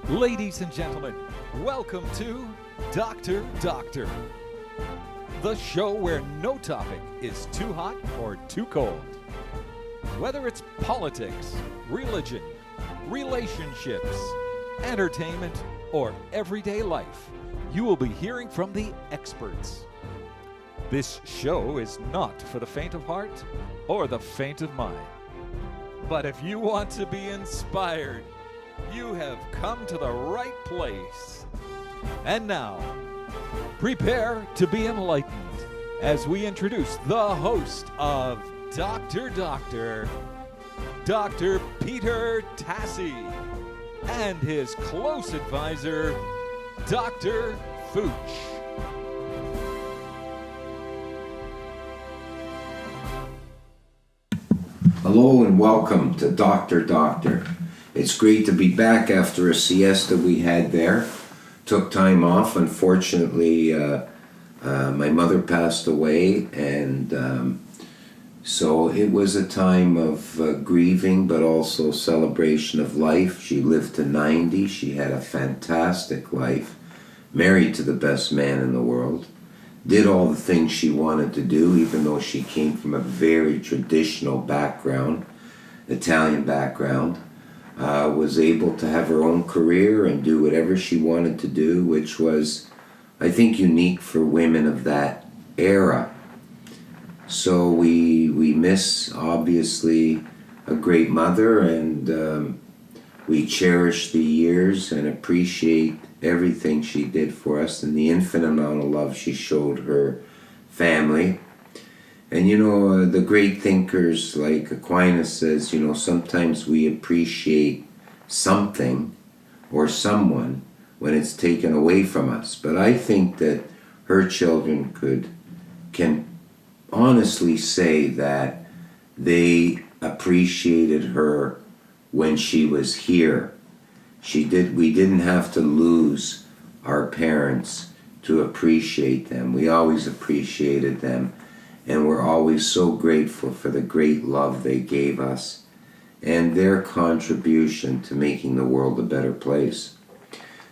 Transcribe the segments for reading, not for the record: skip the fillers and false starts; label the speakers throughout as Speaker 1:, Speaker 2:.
Speaker 1: Ladies and gentlemen, welcome to Dr. Doctor, the show where no topic is too hot or too cold. Whether it's politics, religion, relationships, entertainment, or everyday life, you will be hearing from the experts. This show is not for the faint of heart or the faint of mind. But if you want to be inspired, you have come to the right place. And now, prepare to be enlightened as we introduce the host of Dr. Doctor, Dr. Peter Tassi, and his close advisor, Dr. Fooch.
Speaker 2: Hello and welcome to Dr. Doctor. It's great to be back after a siesta we had there. Took time off. Unfortunately, my mother passed away, and so it was a time of grieving, but also celebration of life. She lived to 90. She had a fantastic life, married to the best man in the world, did all the things she wanted to do, even though she came from a very traditional background, Italian background. Was able to have her own career and do whatever she wanted to do, which was, I think, unique for women of that era. So we miss, obviously, a great mother, and we cherish the years and appreciate everything she did for us and the infinite amount of love she showed her family. And the great thinkers like Aquinas says, sometimes we appreciate something or someone when it's taken away from us. But I think that her children can honestly say that they appreciated her when she was here. We didn't have to lose our parents to appreciate them. We always appreciated them. And we're always so grateful for the great love they gave us and their contribution to making the world a better place.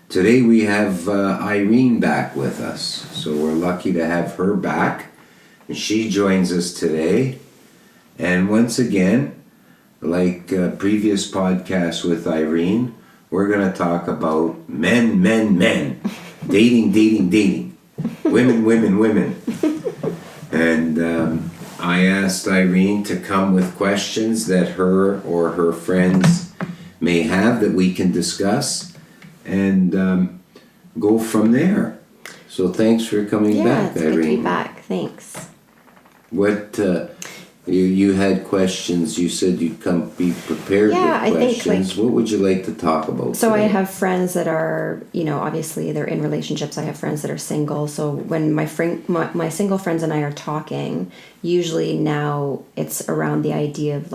Speaker 2: Today we have Irene back with us, so we're lucky to have her back. And she joins us today. And once again, like previous podcasts with Irene, we're going to talk about men, dating, women. And I asked Irene to come with questions that her or her friends may have that we can discuss and go from there. So thanks for coming back, Irene.
Speaker 3: Yeah, it's good to be back. Thanks.
Speaker 2: What you had questions? You said you'd come be prepared with questions.
Speaker 3: I think,
Speaker 2: what would you like to talk about
Speaker 3: So
Speaker 2: today?
Speaker 3: I have friends that are, obviously they're in relationships. I have friends that are single. So when my single friends and I are talking, usually now it's around the idea of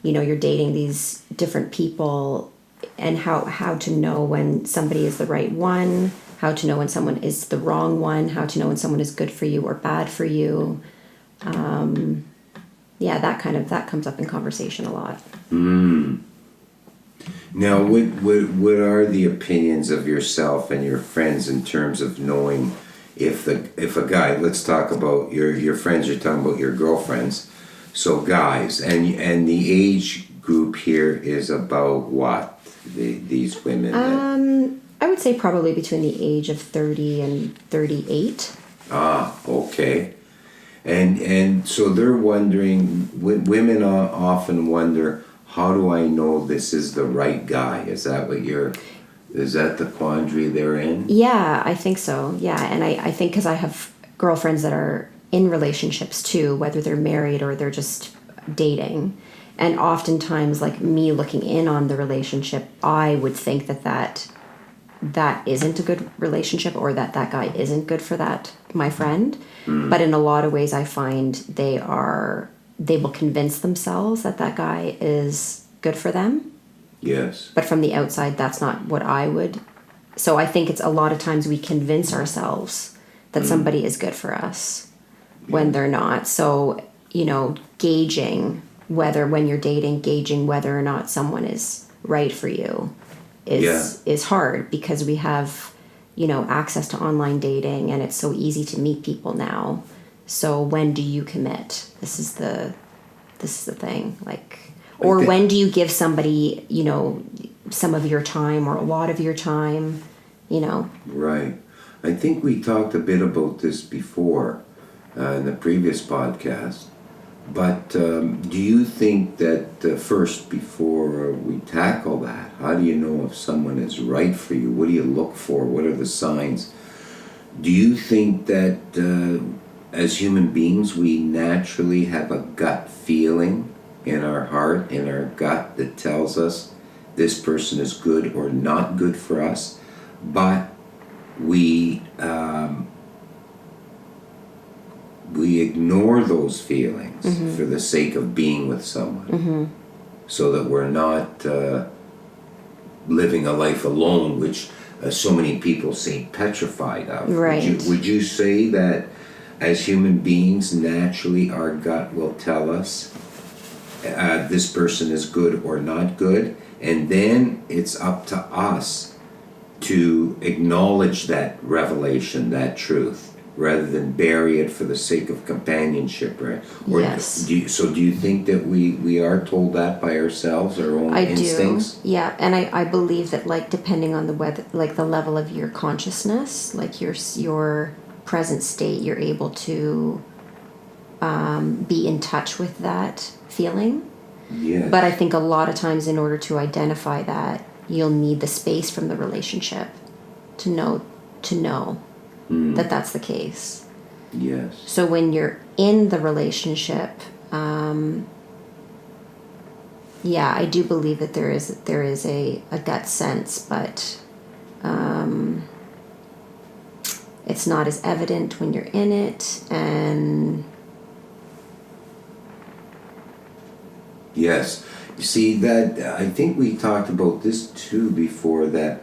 Speaker 3: you're dating these different people and how to know when somebody is the right one, how to know when someone is the wrong one, how to know when someone is good for you or bad for you. That comes up in conversation a lot.
Speaker 2: Now, what are the opinions of yourself and your friends in terms of knowing if a guy? Let's talk about your friends. You're talking about your girlfriends. So guys, and the age group here is about what? These women.
Speaker 3: I would say probably between the age of 30 and 38.
Speaker 2: Okay. And so they're wondering, women often wonder, how do I know this is the right guy? Is that the quandary they're in?
Speaker 3: Yeah, I think so. Yeah, and I think because I have girlfriends that are in relationships too, whether they're married or they're just dating. And oftentimes, me looking in on the relationship, I would think that isn't a good relationship or that guy isn't good for my friend. But in a lot of ways I find they will convince themselves that guy is good for them.
Speaker 2: Yes.
Speaker 3: But from the outside, that's not what I would. So I think it's a lot of times we convince ourselves that somebody is good for us when they're not. So, gauging when you're dating, gauging whether or not someone is right for you is hard because we have, access to online dating and it's so easy to meet people now. So when do you commit? This is the thing. Like, or when do you give somebody, some of your time or a lot of your time,
Speaker 2: Right. I think we talked a bit about this before in the previous podcast. But do you think that first, before we tackle that, how do you know if someone is right for you? What do you look for? What are the signs? Do you think that as human beings, we naturally have a gut feeling in our heart, in our gut, that tells us this person is good or not good for us, but we ignore those feelings for the sake of being with someone, so that we're not living a life alone, which so many people seem petrified of.
Speaker 3: Right.
Speaker 2: Would you say that as human beings, naturally our gut will tell us this person is good or not good, and then it's up to us to acknowledge that revelation, that truth, rather than bury it for the sake of companionship, right? Or
Speaker 3: Yes.
Speaker 2: do you think that we are told that by ourselves, our own instincts?
Speaker 3: do. Yeah, and I believe that, like, depending on the the level of your consciousness, like your present state, you're able to be in touch with that feeling.
Speaker 2: Yes.
Speaker 3: But I think a lot of times, in order to identify that, you'll need the space from the relationship to know that that's the case.
Speaker 2: Yes.
Speaker 3: So when you're in the relationship, I do believe that there is a gut sense, but it's not as evident when you're in it, and
Speaker 2: Yes. You see, that I think we talked about this too before, that,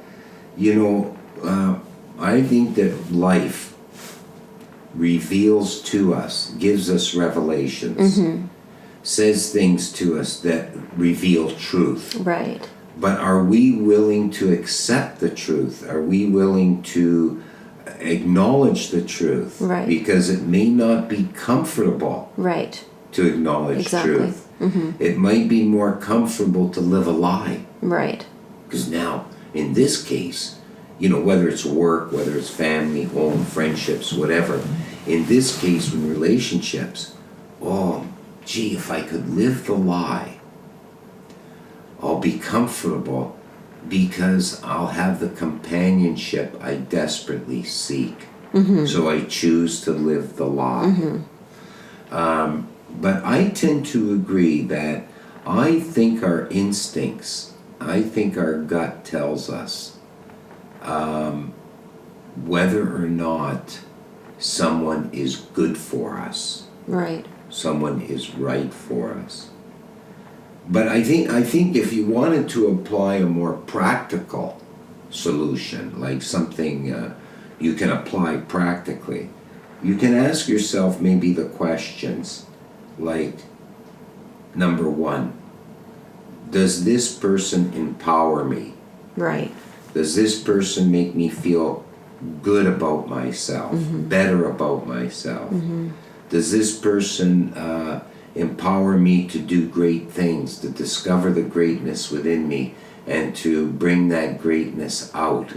Speaker 2: I think that life reveals to us, gives us revelations, says things to us that reveal truth.
Speaker 3: right,
Speaker 2: But are we willing to accept the truth? Are we willing to acknowledge the truth?
Speaker 3: Right.
Speaker 2: Because it may not be comfortable
Speaker 3: right,
Speaker 2: to acknowledge
Speaker 3: Exactly.
Speaker 2: truth. It might be more comfortable to live a lie.
Speaker 3: right,
Speaker 2: Because now, in this case, whether it's work, whether it's family, home, friendships, whatever, in this case, in relationships, if I could live the lie, I'll be comfortable because I'll have the companionship I desperately seek. So I choose to live the lie. But I tend to agree that I think our instincts, I think our gut tells us whether or not someone is good for us,
Speaker 3: right,
Speaker 2: someone is right for us. But I think if you wanted to apply a more practical solution, like something you can apply practically, you can ask yourself maybe the questions like, number one, does this person empower me?
Speaker 3: right,
Speaker 2: Does this person make me feel good about myself, better about myself? Does this person empower me to do great things, to discover the greatness within me, and to bring that greatness out?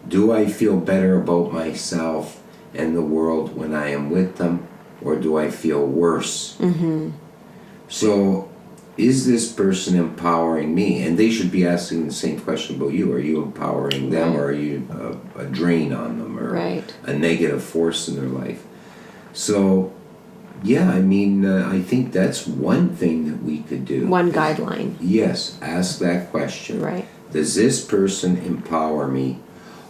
Speaker 2: Do I feel better about myself and the world when I am with them, or do I feel worse? So, is this person empowering me? And they should be asking the same question about you. Are you empowering them, or are you a drain on them, or
Speaker 3: right,
Speaker 2: a negative force in their life? So, I think that's one thing that we could do.
Speaker 3: one guideline,
Speaker 2: Yes, ask that question.
Speaker 3: right,
Speaker 2: Does this person empower me?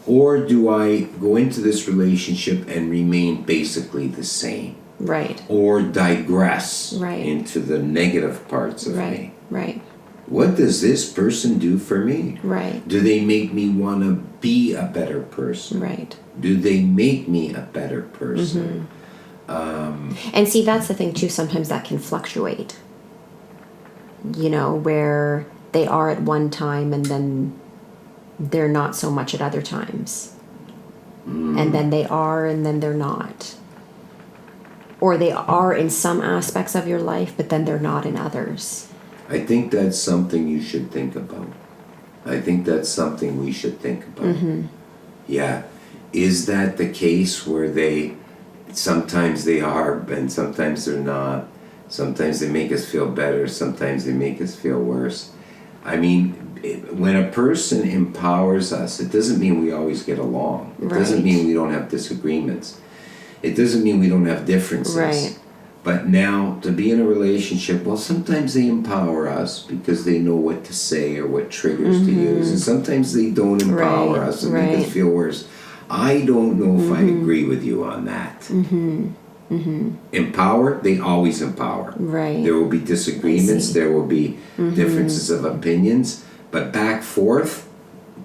Speaker 2: Or do I go into this relationship and remain basically the same?
Speaker 3: right,
Speaker 2: Or digress
Speaker 3: Right.
Speaker 2: into the negative parts of
Speaker 3: right,
Speaker 2: me?
Speaker 3: right,
Speaker 2: What does this person do for me?
Speaker 3: right,
Speaker 2: Do they make me want to be a better person?
Speaker 3: right.
Speaker 2: Do they make me a better person?
Speaker 3: And see, that's the thing too, sometimes that can fluctuate, where they are at one time and then they're not so much at other times. And then they are, and then they're not. Or they are in some aspects of your life, but then they're not in others.
Speaker 2: I think that's something you should think about. I think that's something we should think about. Yeah. Is that the case where sometimes they are and sometimes they're not? Sometimes they make us feel better, sometimes they make us feel worse. I mean, when a person empowers us, it doesn't mean we always get along. It doesn't
Speaker 3: Right.
Speaker 2: mean we don't have disagreements. It doesn't mean we don't have differences.
Speaker 3: Right.
Speaker 2: But now, to be in a relationship, well, sometimes they empower us because they know what to say or what triggers to use. And sometimes they don't empower
Speaker 3: Right,
Speaker 2: us and make
Speaker 3: right.
Speaker 2: us feel worse. I don't know if I agree with you on that. Empower, they always empower.
Speaker 3: Right.
Speaker 2: There will be disagreements,
Speaker 3: see.
Speaker 2: there will be differences of opinions, but back forth,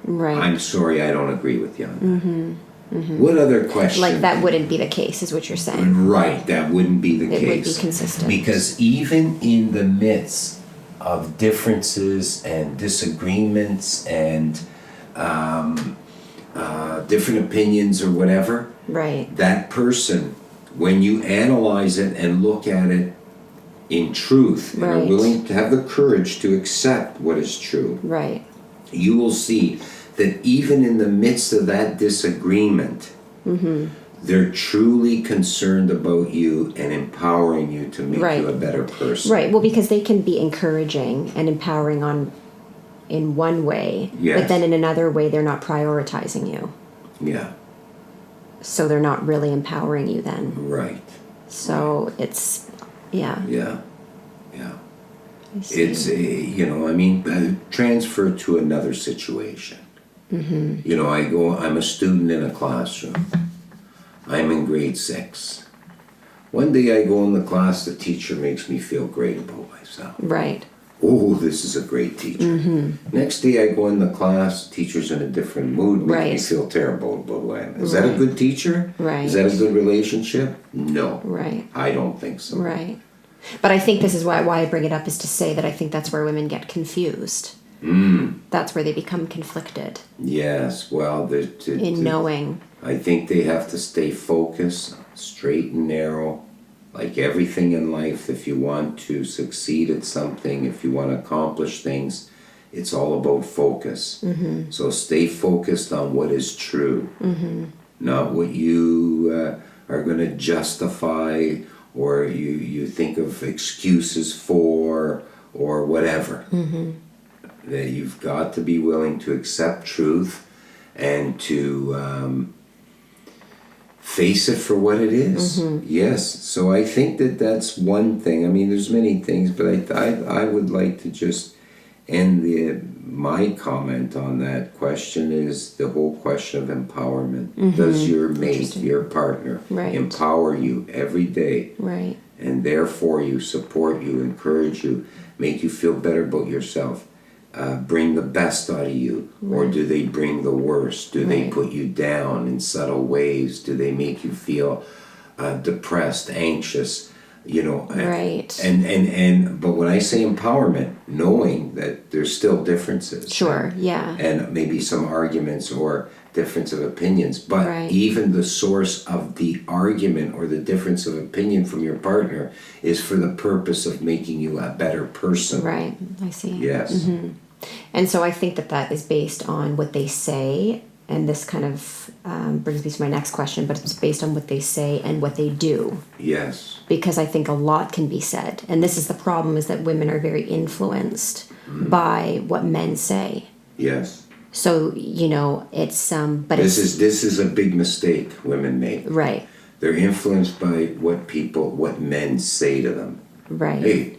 Speaker 3: Right.
Speaker 2: I'm sorry, I don't agree with you on that. What other question?
Speaker 3: Like that wouldn't be the case, is what you're saying.
Speaker 2: Right, that wouldn't be the
Speaker 3: It would be
Speaker 2: case.
Speaker 3: consistent.
Speaker 2: Because even in the midst of differences and disagreements and different opinions or whatever,
Speaker 3: Right.
Speaker 2: that person, when you analyze it and look at it in truth and are
Speaker 3: Right.
Speaker 2: willing to have the courage to accept what is true,
Speaker 3: Right.
Speaker 2: you will see that even in the midst of that disagreement, they're truly concerned about you and empowering you to make
Speaker 3: Right.
Speaker 2: you a better person.
Speaker 3: Right. Well, because they can be encouraging and empowering in one way,
Speaker 2: Yes.
Speaker 3: but then in another way they're not prioritizing you.
Speaker 2: Yeah,
Speaker 3: So they're not really empowering you then.
Speaker 2: right.
Speaker 3: So it's yeah.
Speaker 2: Yeah, yeah.
Speaker 3: I see.
Speaker 2: It's, I mean, transfer to another situation. I'm a student in a classroom. I'm in grade 6. One day I go in the class, the teacher makes me feel great about myself.
Speaker 3: Right.
Speaker 2: Oh, this is a great teacher. Next day I go in the class, teacher's in a different mood, makes me
Speaker 3: Right.
Speaker 2: feel terrible about myself. Is that a
Speaker 3: Right.
Speaker 2: good teacher?
Speaker 3: Right.
Speaker 2: Is that a good relationship? No.
Speaker 3: Right.
Speaker 2: I don't think so.
Speaker 3: Right. But I think this is why I bring it up, is to say that I think that's where women get confused. That's where they become conflicted
Speaker 2: Yes, well,
Speaker 3: in knowing.
Speaker 2: I think they have to stay focused, straight and narrow, like everything in life. If you want to succeed at something, if you want to accomplish things, it's all about focus. So stay focused on what is true, not what you are going to justify or you think of excuses for or whatever. That you've got to be willing to accept truth and to face it for what it is. Yes. So I think that's one thing. I mean, there's many things, but I would like to just end my comment on that question is the whole question of empowerment. Does your mate,
Speaker 3: Interesting.
Speaker 2: your partner,
Speaker 3: Right.
Speaker 2: empower you every day?
Speaker 3: Right.
Speaker 2: And therefore you support you, encourage you, make you feel better about yourself, bring the best out of you, or do they bring the worst? Do they
Speaker 3: Right.
Speaker 2: put you down in subtle ways? Do they make you feel depressed, anxious?
Speaker 3: Right.
Speaker 2: But when I say empowerment, knowing that there's still differences,
Speaker 3: Sure. Yeah.
Speaker 2: and maybe some arguments or difference of opinions, but
Speaker 3: Right.
Speaker 2: even the source of the argument or the difference of opinion from your partner is for the purpose of making you a better person.
Speaker 3: Right. I see.
Speaker 2: Yes.
Speaker 3: And so I think that is based on what they say, and this kind of brings me to my next question, but it's based on what they say and what they do.
Speaker 2: Yes.
Speaker 3: Because I think a lot can be said, and this is the problem, is that women are very influenced by what men say.
Speaker 2: Yes.
Speaker 3: So it's but
Speaker 2: This
Speaker 3: it's
Speaker 2: is a big mistake women make.
Speaker 3: right.
Speaker 2: They're influenced by what men say to them.
Speaker 3: Right.
Speaker 2: Hey,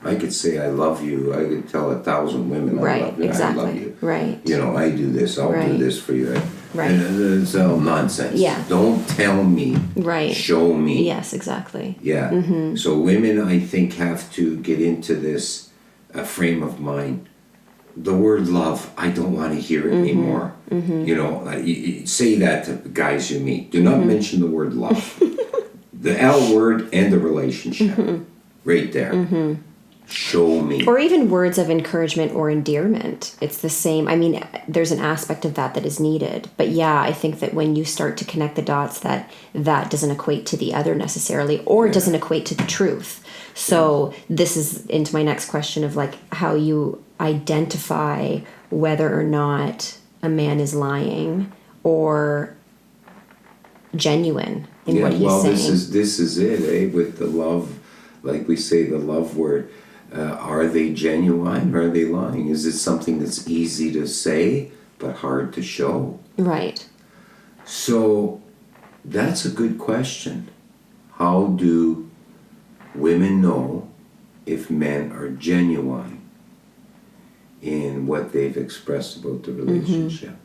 Speaker 2: I could say I love you. I could tell 1,000 women I
Speaker 3: Right.
Speaker 2: love you.
Speaker 3: Exactly.
Speaker 2: I love you.
Speaker 3: Right.
Speaker 2: I do this. I'll do
Speaker 3: Right.
Speaker 2: this for you.
Speaker 3: Right.
Speaker 2: And it's all nonsense.
Speaker 3: Yeah.
Speaker 2: Don't tell me.
Speaker 3: Right.
Speaker 2: Show me.
Speaker 3: Yes. Exactly.
Speaker 2: Yeah. So women, I think, have to get into this frame of mind. The word love, I don't want to hear it anymore. You say that to guys you meet. Do not mention the word love. The L word and the relationship. Right there. show me.
Speaker 3: Or even words of encouragement or endearment. It's the same. I mean, there's an aspect of that is needed. But yeah, I think that when you start to connect the dots, that doesn't equate to the other necessarily, or it doesn't equate to the truth. So this is into my next question of like how you identify whether or not a man is lying or genuine in what he's saying.
Speaker 2: This is it, eh? With the love, like we say, the love word. Are they genuine or are they lying? Is it something that's easy to say but hard to show?
Speaker 3: Right.
Speaker 2: So that's a good question. How do women know if men are genuine in what they've expressed about the relationship?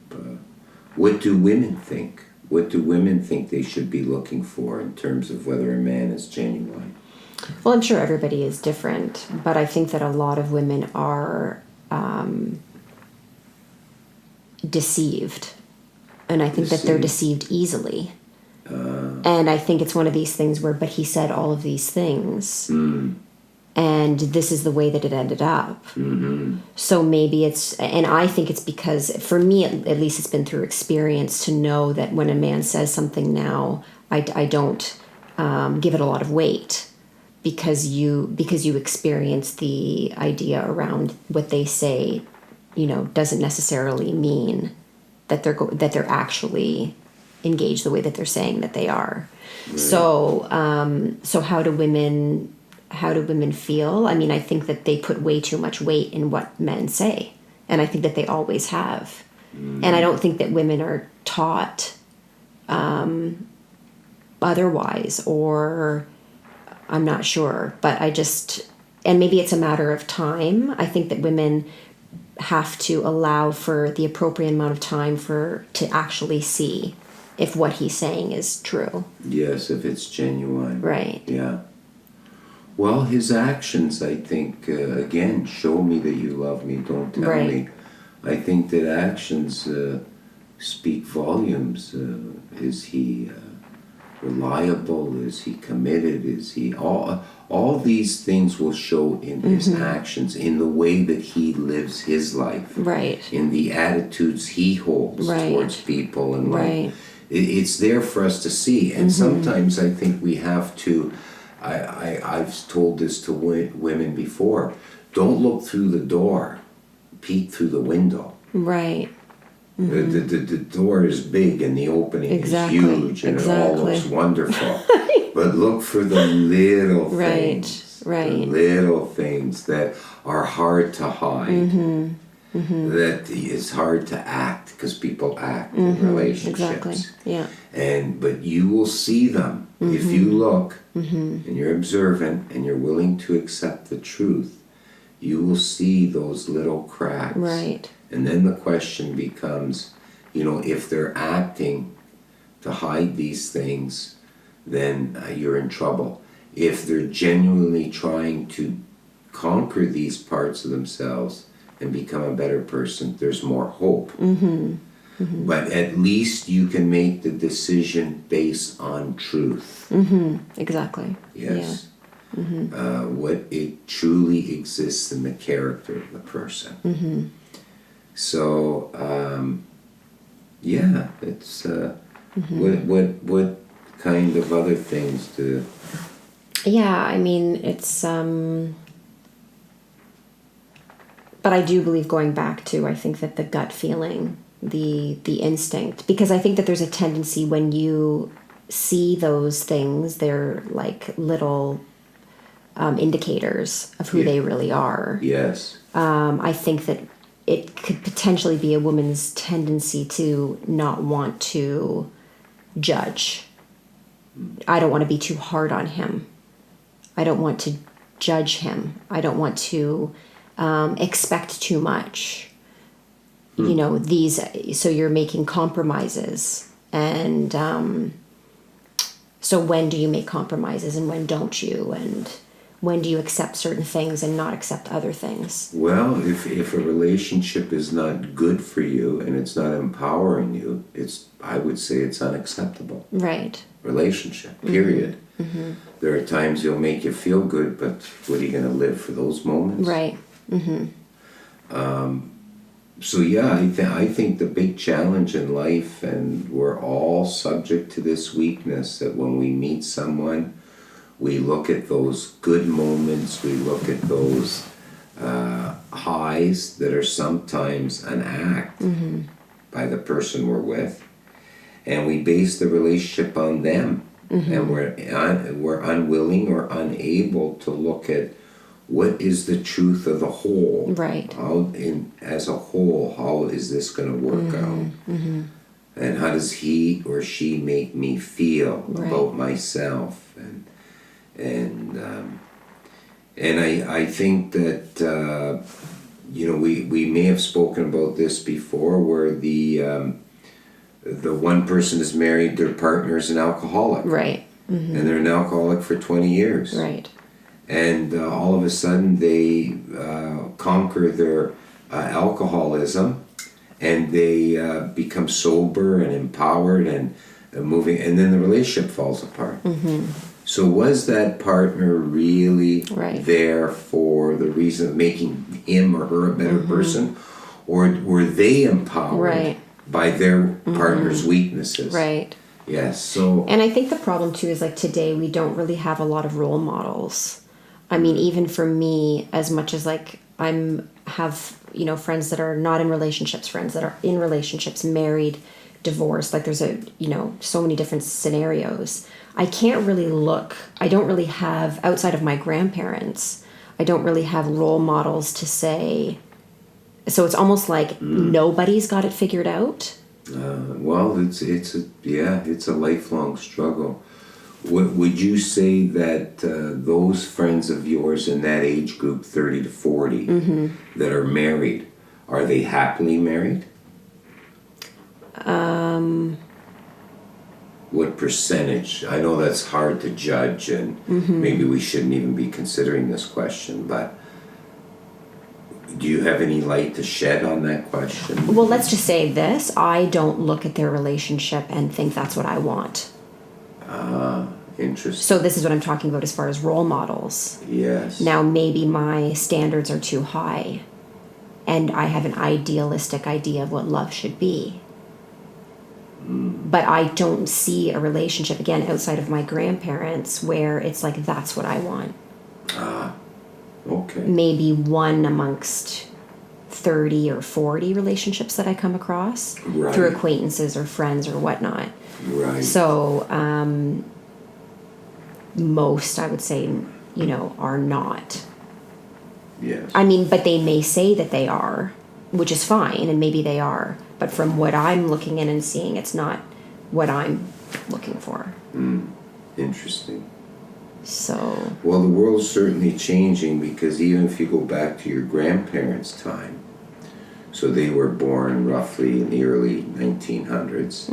Speaker 2: What do women think? What do women think they should be looking for in terms of whether a man is genuine?
Speaker 3: Well, I'm sure everybody is different, but I think that a lot of women are deceived. And I think that they're deceived easily. And I think it's one of these things where, but he said all of these things. And this is the way that it ended up. So maybe it's, and I think it's because, for me at least, it's been through experience to know that when a man says something now, I don't give it a lot of weight. Because you experience the idea around what they say, doesn't necessarily mean that they're actually engaged the way that they're saying that they are. Right. So how do women feel? I mean, I think that they put way too much weight in what men say, and I think that they always have. And I don't think that women are taught otherwise, or I'm not sure, but and maybe it's a matter of time. I think that women have to allow for the appropriate amount of time to actually see if what he's saying is true.
Speaker 2: Yes, if it's genuine.
Speaker 3: Right.
Speaker 2: Yeah. Well, his actions, I think, again, show me that you love me, don't tell me. I think that actions speak volumes. Is he reliable? Is he committed? Is he all these things will show in his actions, in the way that he lives his life,
Speaker 3: right? In
Speaker 2: the attitudes he holds towards people, and it's there for us to see. And sometimes I think we have to. I've told this to women before. Don't look through the door, peek through the window.
Speaker 3: Right.
Speaker 2: The door is big and the opening is huge and it all looks wonderful. But look for the little things. The little things that are hard to hide. That it's hard to act, because people act in relationships.
Speaker 3: Exactly. Yeah.
Speaker 2: But you will see them if you look and you're observant and you're willing to accept the truth. You will see those little cracks.
Speaker 3: Right.
Speaker 2: And then the question becomes, if they're acting to hide these things, then you're in trouble. If they're genuinely trying to conquer these parts of themselves and become a better person, there's more hope. But at least you can make the decision based on truth.
Speaker 3: Exactly.
Speaker 2: Yes. Yeah. What it truly exists in the character of the person. So, it's what kind of other things do?
Speaker 3: Yeah, I mean, it's but I do believe, going back to, I think that the gut feeling, the instinct, because I think that there's a tendency when you see those things, they're like little indicators of who they really are.
Speaker 2: Yes.
Speaker 3: I think that it could potentially be a woman's tendency to not want to judge. I don't want to be too hard on him. I don't want to judge him. I don't want to expect too much. So you're making compromises. And so when do you make compromises and when don't you? And when do you accept certain things and not accept other things? Well,
Speaker 2: if a relationship is not good for you and it's not empowering you, I would say it's unacceptable.
Speaker 3: Right.
Speaker 2: Relationship, period. There are times he'll make you feel good, but what are you going to live for those moments?
Speaker 3: Right.
Speaker 2: So yeah, I think the big challenge in life, and we're all subject to this weakness, that when we meet someone, we look at those good moments, we look at those highs that are sometimes an act by the person we're with, and we base the relationship on them, and we're unwilling or unable to look at what is the truth of the whole.
Speaker 3: Right.
Speaker 2: As a whole, how is this going to work out? And how does he or she make me feel about myself? And I think that we may have spoken about this before, where the one person is married, their partner is an alcoholic,
Speaker 3: Right.
Speaker 2: and they're an alcoholic for 20 years.
Speaker 3: Right.
Speaker 2: And all of a sudden they conquer their alcoholism, and they become sober and empowered and moving, and then the relationship falls apart. So was that partner really there for the reason of making him or her a better person, or were they empowered by their partner's weaknesses?
Speaker 3: Right.
Speaker 2: Yes. So.
Speaker 3: And I think the problem too is, like, today we don't really have a lot of role models. I mean, even for me, as much as like have friends that are not in relationships, friends that are in relationships, married, divorced, like there's so many different scenarios. I don't really have, outside of my grandparents, I don't really have role models to say, so it's almost like nobody's got it figured out.
Speaker 2: Well, it's a lifelong struggle. Would you say that those friends of yours in that age group, 30 to 40, that are married, are they happily married? What percentage? I know that's hard to judge, and maybe we shouldn't even be considering this question, but do you have any light to shed on that question?
Speaker 3: Well, let's just say this. I don't look at their relationship and think that's what I want.
Speaker 2: Interesting.
Speaker 3: So this is what I'm talking about as far as role models.
Speaker 2: Yes.
Speaker 3: Now, maybe my standards are too high, and I have an idealistic idea of what love should be. But I don't see a relationship, again, outside of my grandparents, where it's like, that's what I want.
Speaker 2: Okay.
Speaker 3: Maybe one amongst 30 or 40 relationships that I come across through acquaintances or friends or whatnot.
Speaker 2: Right.
Speaker 3: So, most, I would say, are not.
Speaker 2: Yes.
Speaker 3: I mean, but they may say that they are, which is fine, and maybe they are. But from what I'm looking in and seeing, it's not what I'm looking for.
Speaker 2: Interesting.
Speaker 3: So.
Speaker 2: Well, the world's certainly changing, because even if you go back to your grandparents' time, so they were born roughly in the early 1900s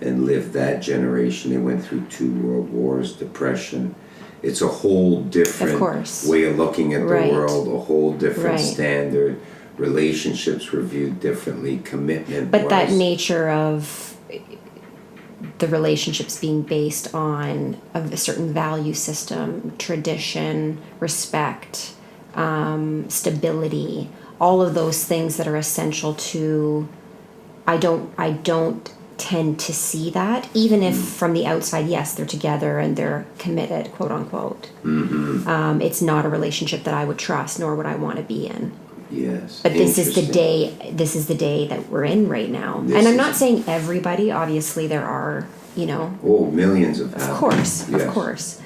Speaker 2: and lived that generation. They went through 2 world wars, depression. It's a whole different way of looking at the world, a whole different standard. Relationships were viewed differently, commitment.
Speaker 3: But that nature of the relationships being based on a certain value system, tradition, respect, stability, all of those things that are essential to, I don't tend to see that, even if from the outside, yes, they're together and they're committed, quote unquote. It's not a relationship that I would trust, nor would I want to be in.
Speaker 2: Yes.
Speaker 3: But this is the day that we're in right now. And I'm not saying everybody, obviously there are,
Speaker 2: millions of
Speaker 3: course.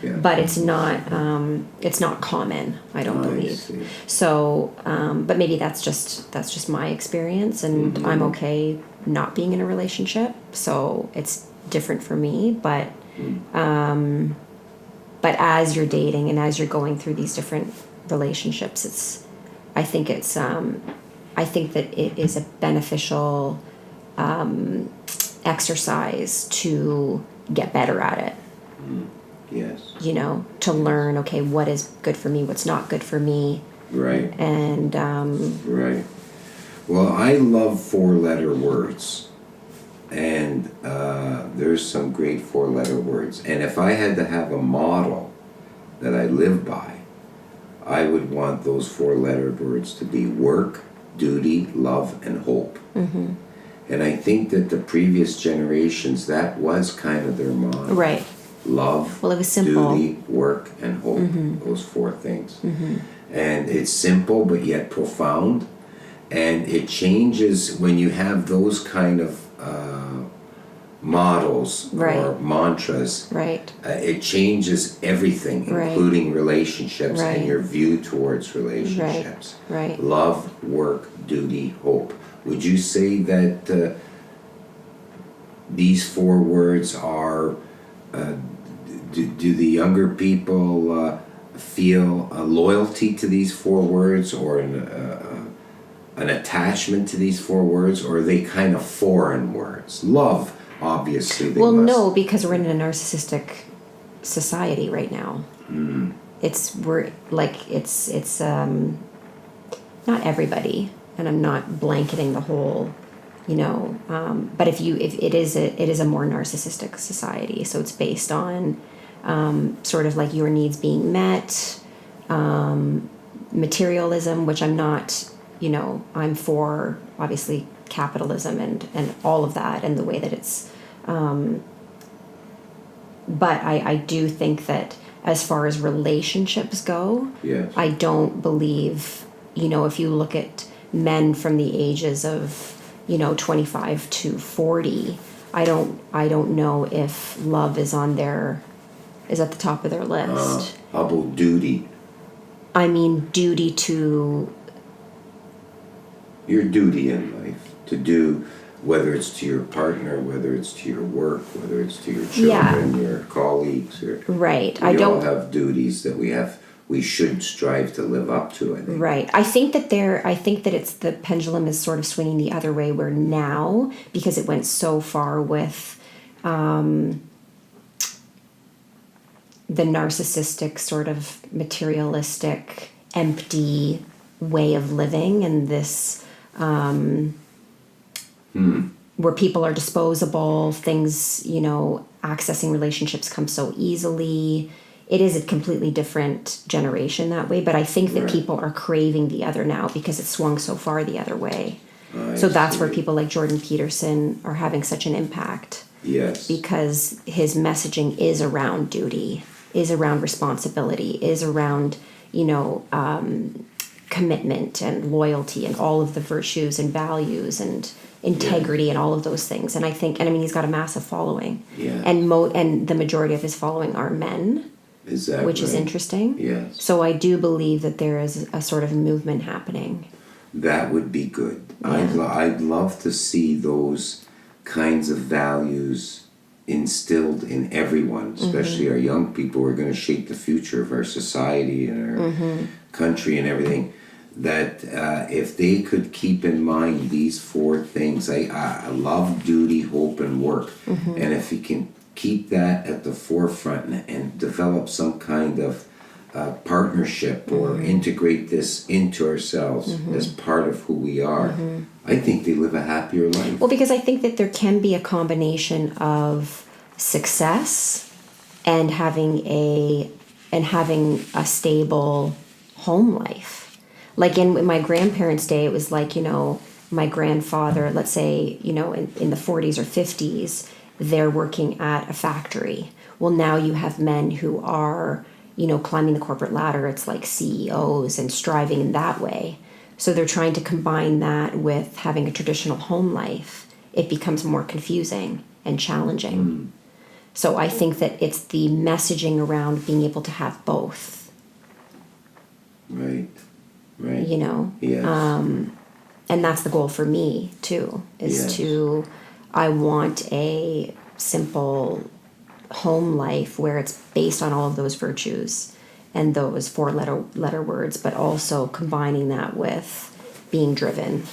Speaker 3: Yeah. But it's not common, I don't believe.
Speaker 2: See.
Speaker 3: So, but maybe that's just my experience, and I'm okay not being in a relationship. So it's different for me, but as you're dating and as you're going through these different relationships, I think that it is a beneficial exercise to get better at it.
Speaker 2: Yes.
Speaker 3: To learn, okay, what is good for me, what's not good for me.
Speaker 2: Right.
Speaker 3: And
Speaker 2: right. Well, I love 4-letter words, and there's some great 4-letter words. And if I had to have a model that I live by, I would want those 4-letter words to be work, duty, love, and hope.
Speaker 3: Mm-hmm.
Speaker 2: And I think that the previous generations, that was kind of their model.
Speaker 3: Right.
Speaker 2: Love,
Speaker 3: Well, it was simple.
Speaker 2: duty, work, and hope.
Speaker 3: Mm-hmm.
Speaker 2: Those 4 things.
Speaker 3: Mm-hmm.
Speaker 2: And it's simple but yet profound. And it changes when you have those kind of models
Speaker 3: Right.
Speaker 2: or mantras.
Speaker 3: Right.
Speaker 2: It changes everything,
Speaker 3: Right.
Speaker 2: including relationships
Speaker 3: Right.
Speaker 2: and your view towards relationships.
Speaker 3: Right.
Speaker 2: Love, work, duty, hope. Would you say that these 4 words are, do the younger people feel a loyalty to these 4 words, or an attachment to these 4 words, or are they kind of foreign words? Love, obviously. They
Speaker 3: Well,
Speaker 2: must.
Speaker 3: no, because we're in a narcissistic society right now.
Speaker 2: Mm.
Speaker 3: It's not everybody, and I'm not blanketing the whole, but if it is a more narcissistic society, so it's based on sort of like your needs being met, materialism, which I'm not, I'm for obviously capitalism and all of that and the way that it's, but I do think that as far as relationships go,
Speaker 2: Yes.
Speaker 3: I don't believe, if you look at men from the ages of, 25 to 40, I don't know if love is at the top of their list.
Speaker 2: How about duty?
Speaker 3: I mean, duty to,
Speaker 2: Your duty in life to do, whether it's to your partner, whether it's to your work, whether it's to your children, your colleagues,
Speaker 3: right.
Speaker 2: we all have duties that we should strive to live up to, I think.
Speaker 3: Right. I think that it's the pendulum is sort of swinging the other way, where now, because it went so far with the narcissistic sort of materialistic, empty way of living, and this where people are disposable, things, accessing relationships come so easily. It is a completely different generation that way, but I think that
Speaker 2: Right.
Speaker 3: people are craving the other now because it swung so far the other way.
Speaker 2: I
Speaker 3: So that's where
Speaker 2: see.
Speaker 3: people like Jordan Peterson are having such an impact,
Speaker 2: Yes.
Speaker 3: because his messaging is around duty, is around responsibility, is around, commitment and loyalty and all of the virtues and values and integrity and all of those things. And I mean, he's got a massive following.
Speaker 2: Yeah.
Speaker 3: And the majority of his following are men,
Speaker 2: Is that
Speaker 3: which is
Speaker 2: right?
Speaker 3: interesting.
Speaker 2: Yes.
Speaker 3: So I do believe that there is a sort of movement happening.
Speaker 2: That would be good.
Speaker 3: Yeah.
Speaker 2: I'd love to see those kinds of values instilled in everyone, especially our young people who are going to shape the future of our society and our country and everything. That if they could keep in mind these 4 things, I love, duty, hope, and work. And if you can keep that at the forefront and develop some kind of partnership or integrate this into ourselves as part of who we are, I think they live a happier life.
Speaker 3: Well, because I think that there can be a combination of success and having a stable home life. Like in my grandparents' day, it was like, my grandfather, let's say, in the 40s or 50s, they're working at a factory. Well, now you have men who are, climbing the corporate ladder. It's like CEOs and striving in that way. So they're trying to combine that with having a traditional home life. It becomes more confusing and challenging. So I think that it's the messaging around being able to have both,
Speaker 2: Right. Yes.
Speaker 3: and that's the goal for me too, is
Speaker 2: Yes.
Speaker 3: I want a simple home life where it's based on all of those virtues and those 4-letter words, but also combining that with being driven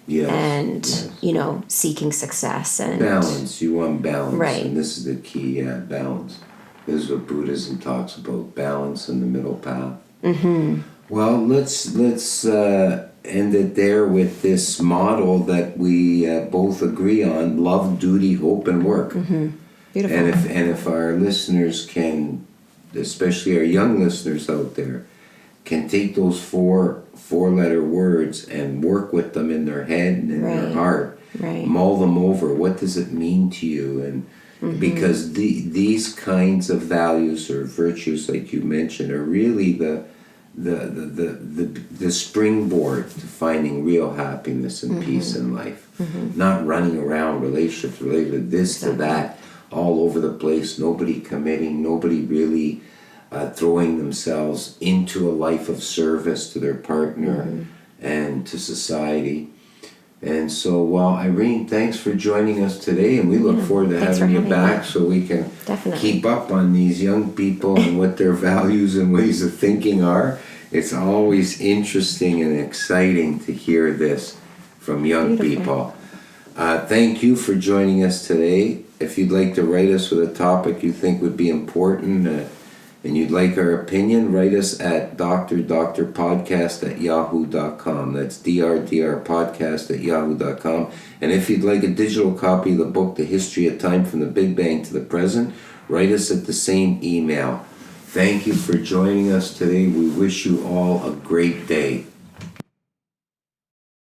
Speaker 2: Yes.
Speaker 3: and,
Speaker 2: Yes.
Speaker 3: seeking success and
Speaker 2: Balance. You want balance.
Speaker 3: Right.
Speaker 2: And this is the key, balance. This is what Buddhism talks about, balance in the middle path. Well, let's end it there with this model that we both agree on: love, duty, hope, and work.
Speaker 3: Beautiful.
Speaker 2: And if our listeners can, especially our young listeners out there, can take those four-letter words and work with them in their head and in their heart, mull them over. What does it mean to you? And because these kinds of values or virtues, like you mentioned, are really the springboard to finding real happiness and peace in life. Not running around relationships related to this to that, all over the place, nobody committing, nobody really throwing themselves into a life of service to their partner and to society. And so, well, Irene, thanks for joining us today, and we look forward to having you back so we can keep up on these young people and what their values and ways of thinking are. It's always interesting and exciting to hear this from young people. Thank you for joining us today. If you'd like to write us with a topic you think would be important and you'd like our opinion, write us at drdoctorpodcast@yahoo.com. That's drdrpodcast@yahoo.com. And if you'd like a digital copy of the book, The History of Time from the Big Bang to the Present, write us at the same email. Thank you for joining us today. We wish you all a great day.